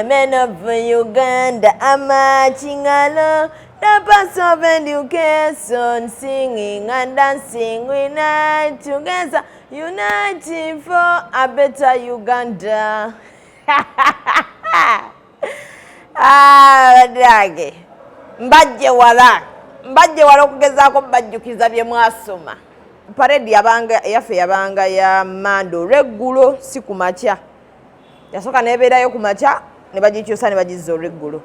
Men of Uganda are marching along the path of education, singing and dancing, we unite together, uniting for a better Uganda. Dage. Mbajje wala okugezaako mbajjukiza bye mwasoma. Parade yaffe yabanga ya Mando reggulo si ku makya. Yasooka nebeerayo ku makya ne bagikyusa ne bagizza olweggulo.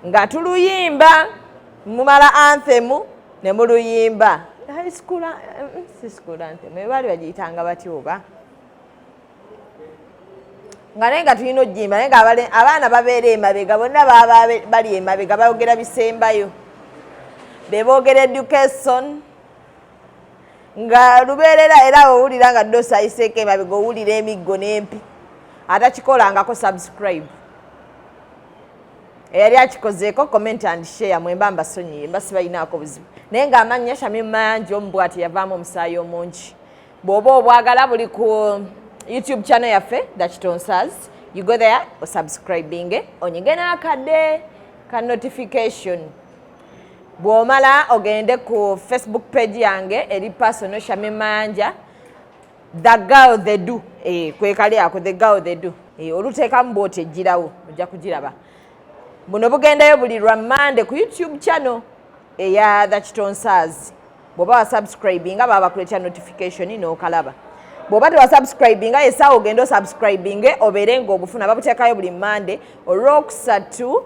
Nga tuluyimba mumala anthem ne muluyimba. High school anthem baali bagiyitanga batya oba? Nga naye nga tulina ojjimba naye nga abaana babeera emabega bonna baba bali emabega boogera bisembayo. Be boogera education nga lubeerera era owulira nga ddosa ayiseeko emabega owulira emiggo n'empi atakikolangako subscribe. Eyali akikozeeko comment and share mwemba mbasonyiye mba sibalinaako buzibu. Naye ng'amannya Shamim Mayanja omubwati yavaamu omusaayi omungi. Bw'oba obwagala buli ku YouTube channel yaffe The Chitonsas, you go there or subscribing onyige n'akadde ka notification. Bw'omala ogende ku Facebook page yange eri personal Shamim Mayanja The Girl They Do kwekali ako The Girl They Do oluteekamu bw'oti ejjirawo ojja kugiraba. Buno bugendayo buli lwa Monday ku YouTube channel eya The Chitonsas. Bw'oba wa subscribing baba bakuleetera notification n'okalaba. Bw'oba tewa subscribing esaawa ogenda osubscribing obeere ng'obufuna babuteekayo buli Monday. Olwokusatu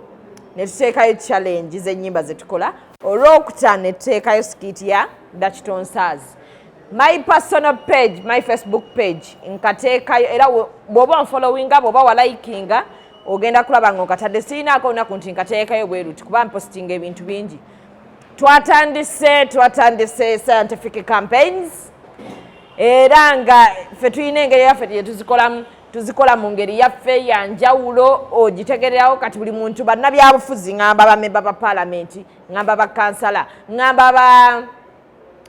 ne tuteekayo challenge z'ennyimba ze tukola. Olwokutaano ne tuteekayo skit ya The Chitonsas. My personal page, my Facebook page nkateekayo era bw'oba onfollowinga bw'oba walikinga ogenda kulaba ng'okatadde sirinaako olunaku nti nkateekayo bwe luti kuba mpostinga ebintu bingi. Twatandise scientific campaigns era nga ffe tulina engeri yaffe gye tuzikola mu ngeri yaffe ya njawulo ogitegererawo. Kati buli muntu bannabyabufuzi ngamba bamemba ba paalamenti, ngamba bakansala, ngamba ba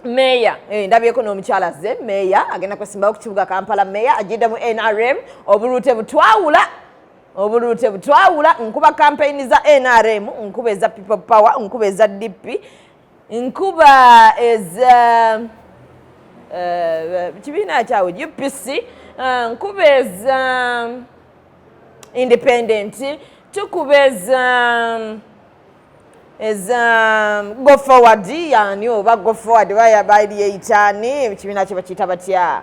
meya. Ndabyeko n'omukyala ze meya agenda kwesimbawo ku kibuga Kampala, meya agidde mu NRM. Obuluute butwawula nkuba campaign za NRM, nkuba eza People Power, nkuba eza DP, nkuba eza kibiina kyawe UPC, nkuba eza Independent, tukuba eza Go Forward yani oba Go Forward baali eyitaani ekibiina kye bakiyita batya.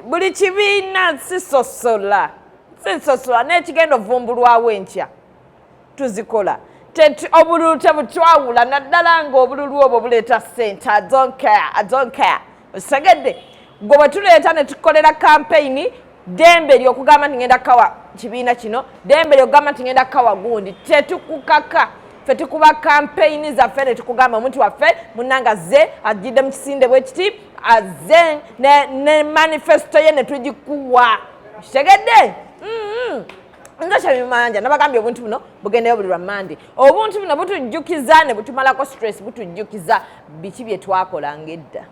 Buli kibiina sisosola n'ekigenda ovumbulwawo enkya tuzikola. Obululu tebutwawula naddala ng'obululu obwo buleeta ssente. I don't care. Osegedde gwe bwe tuleeta ne tukolera campaign dembe ly'okugamba nti ngenda kawa kibiina kino, dembe ly'okugamba nti ngenda kawa gundi, tetukukaka. Ffe tukuba campaign zaffe ne tukugamba omuntu waffe munnanga azze agidde mu kisinde bwe kiti azze ne manifesto ye ne tugikuwa. Kitegedde? Nga Shamim Mayanja nabagambye obuntu buno bugendeyo buli lwa Monday. Obuntu buno butujjukiza ne butumalako stress, butujjukiza biki bye twakolanga edda.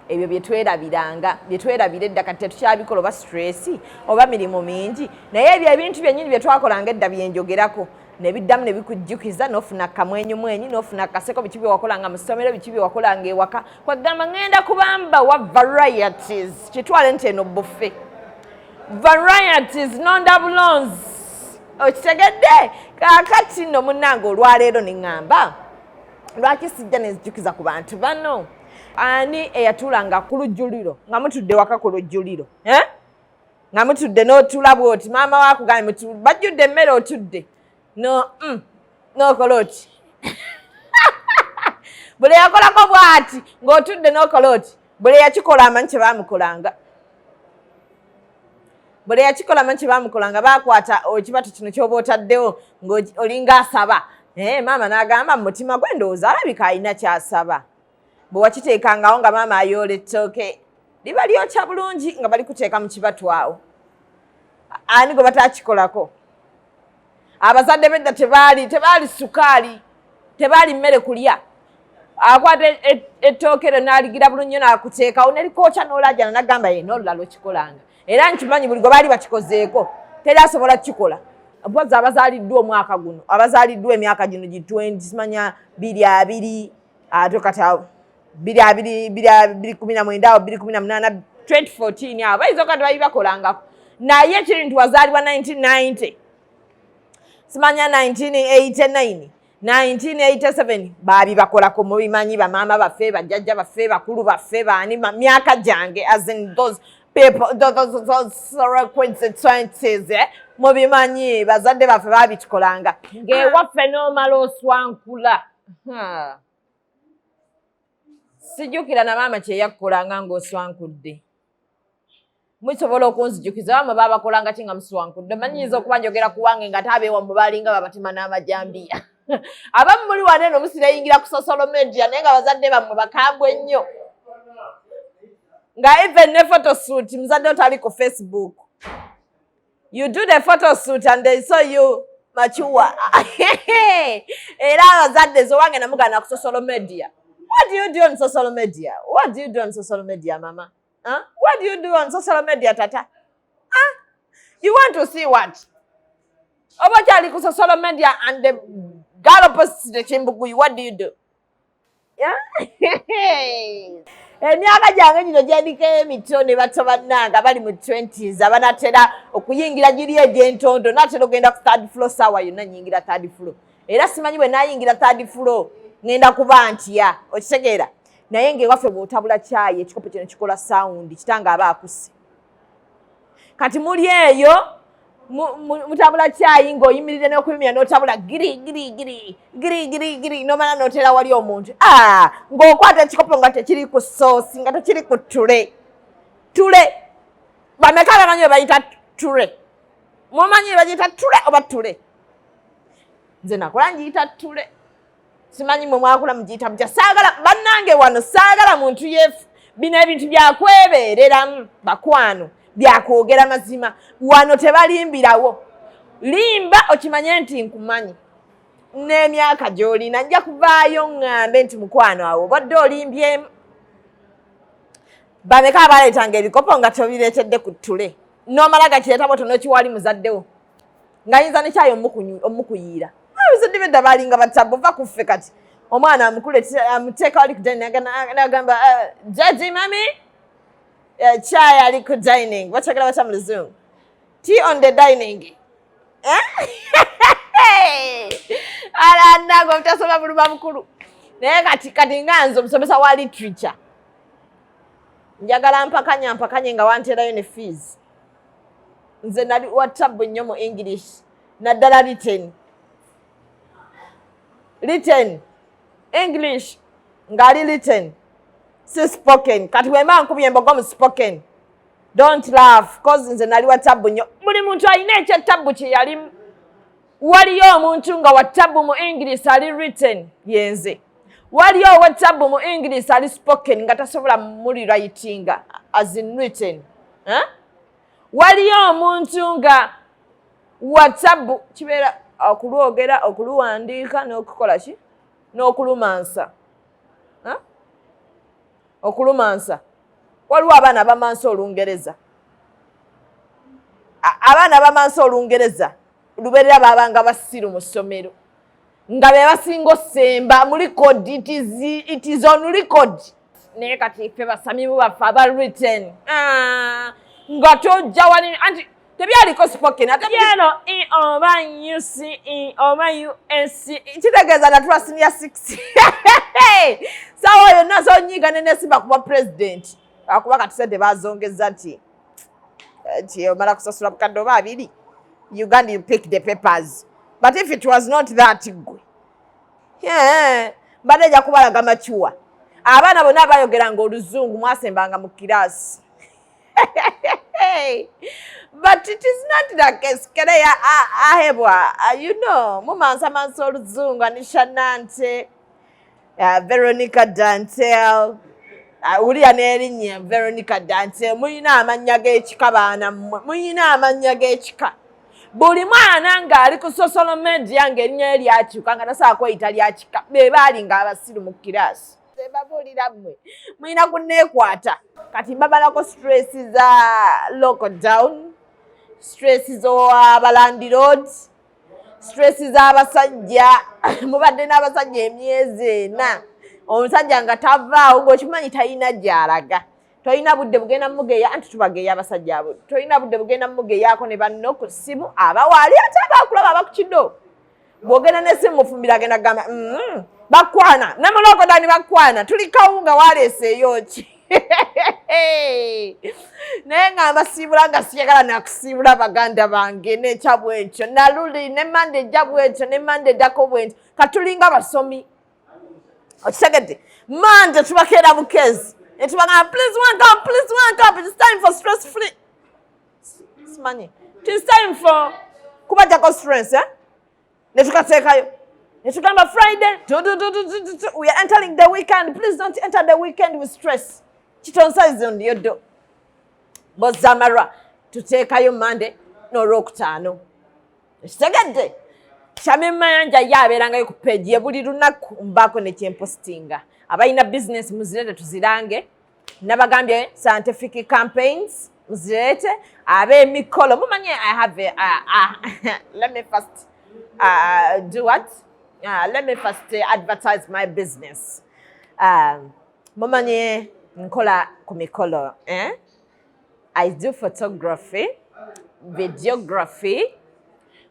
Ebyo bye twerabira edda kati tetukyabikola oba stress oba mirimu mingi. Naye ebyo ebintu byennyini bye twakolanga edda byenjogerako ne biddamu ne bikujjukiza n'ofuna kamwenyumwenyi n'ofuna akaseko biki bye wakolanga mu ssomero biki bye wakolanga ewaka. Kwegamba ngenda kubamba wa varieties kitwale nti eno buffet. Varieties non-double-ons. Okitegedde? Kaakati nno munnange olwaleero ne ŋŋamba lwaki sijja ne nzijjukiza ku bantu bano. Ani eyatuulanga ku lujjuliro nga mutudde waka ku lujjuliro nga mutudde n'otula bw'oti maama waakugambye bajjudde emmere otudde n'okola oti buli yakolako bw'ati ng'otudde n'okola oti buli yakikola amanyi kye baamukolanga. Buli yakikola amanyi kye baamukolanga baakwata ekibatu kino ky'oba otaddewo ng'olinga asaba. Maama n'agamba mu mutima gwe ndowooza alabika alina ky'asaba. Bwe wakiteekangawo nga maama ayoola ettooke liba lyokya bulungi nga bali kuteeka mu kibatu awo. Ani gwe bataakikolako? Abazadde bedda tebaali sukaali, tebaali mmere kulya. Akwata ettooke lyo n'aligira bulungi n'akuteekawo ne likwokya n'olajjana n'agamba ye n'olulala okikolanga. Era nkimanyi buli gwe baali bakikozeeko terasobola kikola mpozi abazaliddwa omwaka guno abazaliddwa emyaka gino gi20 simanya 22 ate kati 2019 awo 2018 2014 abo bayinza kati bali bakolangako naye kiri nti wazaalibwa 1990 simanya 1989 1987 babi bakolako mubimanyi bamama baffe bajjajja baffe bakulu baffe bani myaka gyange as in those people those consequences mubimanyi bazadde baffe babitukolanga ng'ewaffe n'omala oswankula sijjukira na maama kye yakkolanga ng'oswankudde musobola okunzijukiza bamwe babakolanga kinga muswankudde manyinza okuba njogera ku wange nga taabeewa mu baalinga babatema n'amajambiya abamu muli wane eno musirayingira ku social media naye nga bazadde bammwe bakambwe nnyo nga even ne photoshoot muzadde otali ku Facebook you do the photoshoot and they saw you mature era abazadde zowange namugana ku social media. What do you do on social media? What do you do on social media, mama? Huh? What do you do on social media, tata? Huh? You want to see what? Obachali ku social media and the girl posts the chimbugu. What do you do? Yeah? Emyaka gyange gino gyandika emito ne bato bannanga bali mu 20s abanatera okuyingira giri egy'entondo natera ogenda ku third floor sawa yonna nyingira third floor era simanyi bwe nayingira third floor ngenda kuba ntya okitegeera naye ng'ewaffe bw'otabula kyayi ekikopo kino kikola sound kitanga aba akuse kati muli eyo mutabula kyayi ng'oyimirire n'okuyimira n'otabula giri n'omala n'otera wali omuntu ng'okwata ekikopo nga tekiri ku soosi nga tekiri ku tule bameka bamanyi we bayita tule mumanyi bagiyita tule oba tule nze nakola ngiyita tule simanyi mwe mwakula mugiyita mutya saagala bannange wano saagala muntu yefu bino ebintu byakwebeereramu bakwano byakwogera mazima wano tebalimbirawo limba okimanye nti nkumanyi n'emyaka gy'olina nja kuvaayo ŋŋambe nti mukwano awo obadde olimbyemu bameka abaleetanga ebikopo nga tobireetedde ku ttule n'omala gakireeta bwoto n'okiwali muzaddewo ng'ayinza nekyayo omukuyiira abazadde bedda balinga batabbu ova kuffe kati omwana amuteeka wali ku dining n'agamba jaji mami chai ali ku dining bakyagala batya mu luzungu tea on the dining alandago obutasoma buluma bukulu naye kati nga nze omusomesa wa literature njagala mpakanye nga wanteerayo ne fees nze nali watabbu nnyo mu English naddala written English ngali written si spoken kati wema nkubye embogo mu spoken don't laugh cause nze nali watabbu nnyo buli muntu alina ekyetabbu kye yalimu waliyo omuntu nga watabbu mu English ali written yenze waliyo watabbu mu English ali spoken nga tasobola muli writinga as in written waliyo omuntu nga watabbu kibeera okulwogera okuluwandiika n'okukola ki n'okulumansa okulumansa waliwo abaana bamansa Olungereza abaana bamansa Olungereza lubeerera babanga basiru mu ssomero nga be basinga osemba mu record it is on record naye kati ffe basamibu baffe aba written nga tojja wali anti tebyaliko spoken ate byeno oba UC oba UNC kitegeeza natula senior 6 sawa yonna sonyiga nenesimba kuba president akuba kati sente bazongeza nti omala kusasula bukadde oba 2 Uganda you pick the papers but if it was not that gwe mbadde nja kubalaga machuwa abaana bonna abayogeranga Oluzungu mwasembanga mu kiraasi but it is not the case kereya ahebwa you know mumansa Oluzungu Anisha Nante Veronica Dantel uliya n'erinnya Veronica Dantel muyina amannya g'ekika baana mmwe muyina amannya g'ekika buli mwana ng'ali ku social media ng'erinnya eryakyuka nga tasobola kweyita lyakika be baali ng'abasiru mu kiraasi babuulira mmwe muyina kunneekwata kati mbabalako stress za lockdown stress zo abalandiroads, stress z'abasajja mubadde n'abasajja emyezi ena omusajja nga tavaawo ng'okimanyi talina gy'alaga tolina budde bugenda mugeya anti tubageya abasajja abo tolina budde bugenda mugeyaako ne banno ku ssimu abawaali ate abaakulaba abakukiddo bw'ogenda n'essimu mufumbira agenda gamba bakwana namulookodani bakwana tuli kawunga waleeseeyo ki naye nga mbasiibula nga siyagala nakusiibula baganda bange n'ekya bwekyo naluli ne mande ejja bwekyo ne mande eddako bwekyo katulinga basomi okitegedde mande tubakeera bukezi netubagamba please wake up it's time for stress free simanyi it's time for kubajjako stress netukateekayo netugamba Friday we are entering the weekend please don't enter the weekend with stress kitonsayize ndiyoddo bozamarwa tuteekayo Monday n'olwokutaano ekitegedde Shamimanja yabeerangayo ku page ye buli lunaku mbaako ne kyempostinga abalina business muzirete tuzirange nabagambye scientific campaigns muzirete ab'emikolo mumanye I have let me first do what let me first advertise my business mumanye nkola ku mikolo I do photography, videography,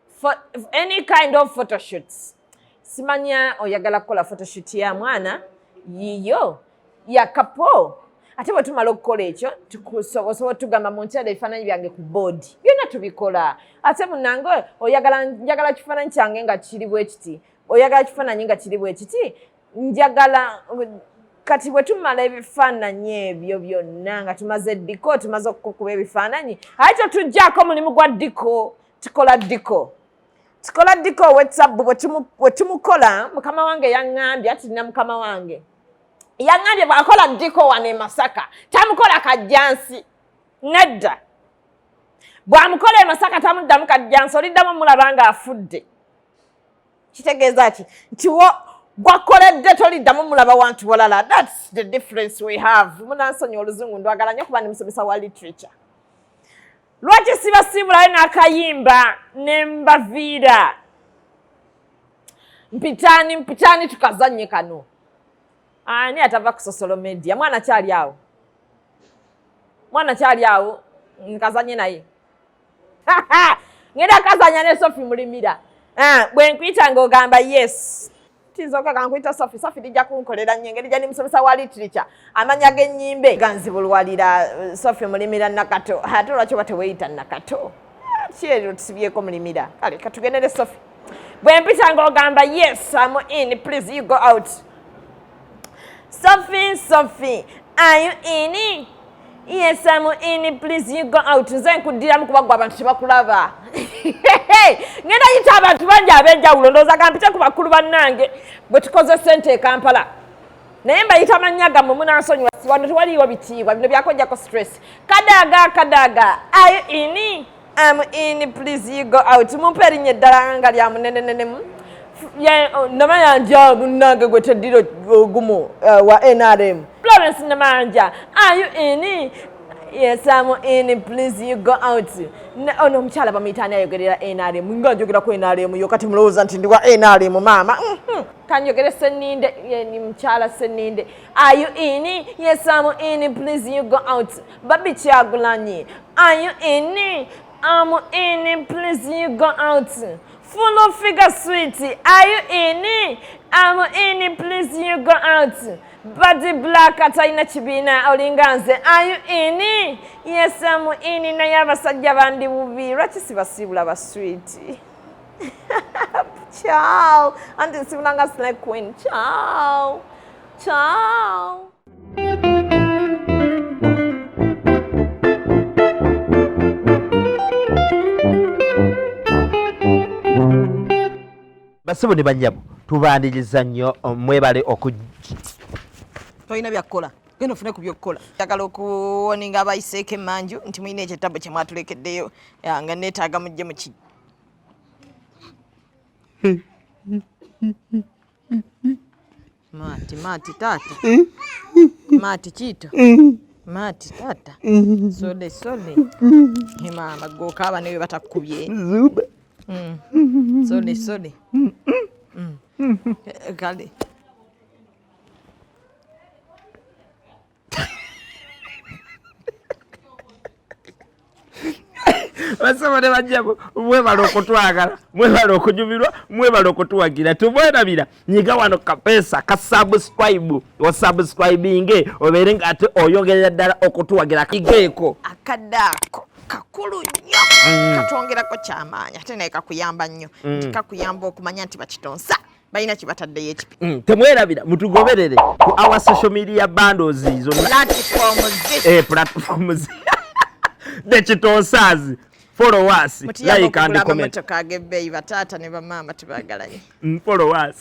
for any kind of photo shoots. Simanya oyagala kola photo shoot ya mwana yiyo ya kapo ate bwe tumala okukola ekyo tukusobola tugamba mu nteera ebifaananyi byange ku board byonna tubikola ate munange njagala kifaananyi kyange nga kiri bwe kiti oyagala kifaananyi nga kiri bwe kiti njagala kati bwe tumala ebifaananyi ebyo byonna nga tumaze diko tumaze okukuba ebifaananyi ate tujjaako mulimu gwa diko tukola diko WhatsApp bwe tumukola mukama wange yaŋŋambye ati nina mukama wange yaŋŋambye bw'akola diko wano e Masaka tamukola kajjansi nedda bw'amukola e Masaka tamuddamu kajjansi oliddamu mulaba nga afudde kitegeeza ki nti gwakoledde toliddamu mulaba wantu walala. That's the difference we have. Munansonyi oluzungu ndwagala nnyo kuba ndi musomesa wa literature. Lwaki sibasiibulayo n'akayimba ne mbaviira mpitaani tukazanye kano. Ani atava ku social media mwana kyali awo nkazanye naye ngenda kazanya ne Sophie Mulimira bwe nkuyita ng'ogamba yes tinzoka kankwita Sophie dijja kunkolera nnyo engeri gyali musomesa wa literature amanya g'ennyimbe ganzibulwalira Sophie Mulimira Nakato ate lwaki oba teweeyita Nakato kyero tusibyeko Mulimira kale katugendere Sophie bwe mpita ng'ogamba yes I'm in please you go out Sophie are you in? Yes, I'm in. Please, you go out. Nze nkudiramu kuba gwa abantu tebakulaba. Ngenda yita abantu bangi ab'enjawulo ndowooza gampite ku bakulu bannange bwe tukoze ssente e Kampala. Naye mbayita mannya gammwe munansonyiwa wano tewaliiwo bitiibwa bino byakojjako stress. Kadaga. Are you in? I'm in. Please, you go out. Mumpe erinnya eddala nga lya munenenenemu. Namanja munnange gwe teddira ogumu wa NRM. Florence Namanja, are you in? Yes, I'm in. Please, you go out. Ono omukyala bamuyitaani ayogerera NRM. Nga njogera ku NRM yo kati mulowooza nti ndi wa NRM maama. Kanjogere Senninde, ni mukyala Senninde. Are you in? Yes, I'm in. Please, you go out. Babi Kyagulanyi, are you in? I'm in. Please, you go out. Full of figure sweetie, are you in? I'm in. Please, you go out. Body black ataina chibina olinganze. Are you in? Yes, I'm in. Naye abasajja bandi bubi. Lwaki sibasiibula ba sweetie? Ciao. Anti sibulanga Snake Queen. Ciao. Basibu ne bannyabo tubaniriza nnyo mwebale Toyina byakukola genda ofune ku byokkola njagala okuwoninga abayiseeko emmanju nti mulina ekyettabo kye mwatulekeddeyo nga neetaaga mujje mu ki maati taata maati kiito Mati tata. Sole. Mama gokaaba ne batakubye. Zuba. Sole. Kale. Basabone bajjako mwebala okutwagala mwebala okunyumirwa mwebala okutuwagira tumwerabira nyiga wano kapesa ka subscribe osubscribinge obeere nga ate oyongerera ddala okutuwagira kigeeko Akadako kakulu nnyo katwongerako kyamaanyi ate naye kakuyamba nnyo nti kakuyamba okumanya nti bakitonsa balina kibataddeyo ekipi temwerabira mutugoberere ku our social media bundles izo platforms the Chitonsas. Follow us, like and comment. Mutiyamba okugula amamotoka ag'ebbeeyi bataata ne bamaama tebaagalanye. Follow us.